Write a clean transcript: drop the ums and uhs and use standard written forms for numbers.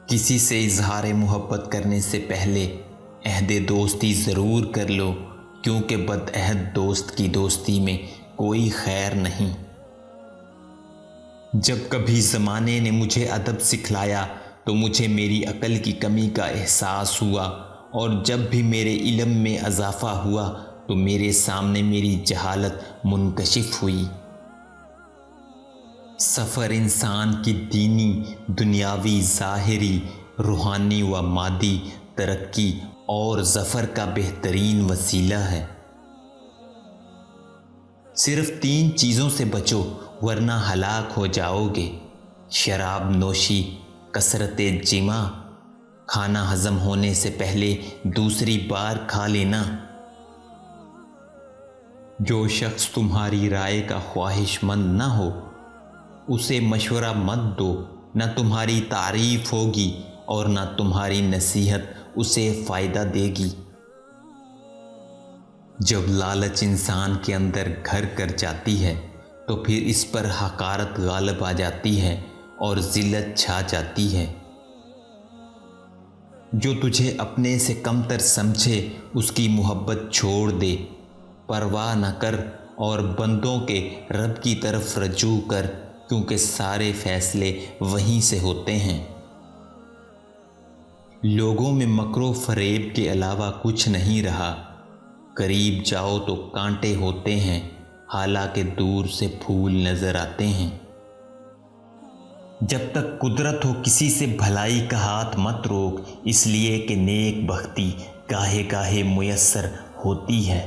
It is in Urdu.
کسی سے اظہار محبت کرنے سے پہلے عہد دوستی ضرور کر لو، کیونکہ بدعہد دوست کی دوستی میں کوئی خیر نہیں۔ جب کبھی زمانے نے مجھے ادب سکھلایا تو مجھے میری عقل کی کمی کا احساس ہوا، اور جب بھی میرے علم میں اضافہ ہوا تو میرے سامنے میری جہالت منکشف ہوئی۔ سفر انسان کی دینی، دنیاوی، ظاہری، روحانی و مادی ترقی اور ظفر کا بہترین وسیلہ ہے۔ صرف 3 چیزوں سے بچو ورنہ ہلاک ہو جاؤ گے: شراب نوشی، کثرت جماع، کھانا ہضم ہونے سے پہلے دوسری بار کھا لینا۔ جو شخص تمہاری رائے کا خواہش مند نہ ہو اسے مشورہ مت دو، نہ تمہاری تعریف ہوگی اور نہ تمہاری نصیحت اسے فائدہ دے گی۔ جب لالچ انسان کے اندر گھر کر جاتی ہے تو پھر اس پر حقارت غالب آ جاتی ہے اور ذلت چھا جاتی ہے۔ جو تجھے اپنے سے کمتر سمجھے اس کی محبت چھوڑ دے، پرواہ نہ کر اور بندوں کے رب کی طرف رجوع کر، کیونکہ سارے فیصلے وہیں سے ہوتے ہیں۔ لوگوں میں مکر و فریب کے علاوہ کچھ نہیں رہا، قریب جاؤ تو کانٹے ہوتے ہیں، حالانکہ دور سے پھول نظر آتے ہیں۔ جب تک قدرت ہو کسی سے بھلائی کا ہاتھ مت روک، اس لیے کہ نیک بختی گاہے گاہے میسر ہوتی ہے۔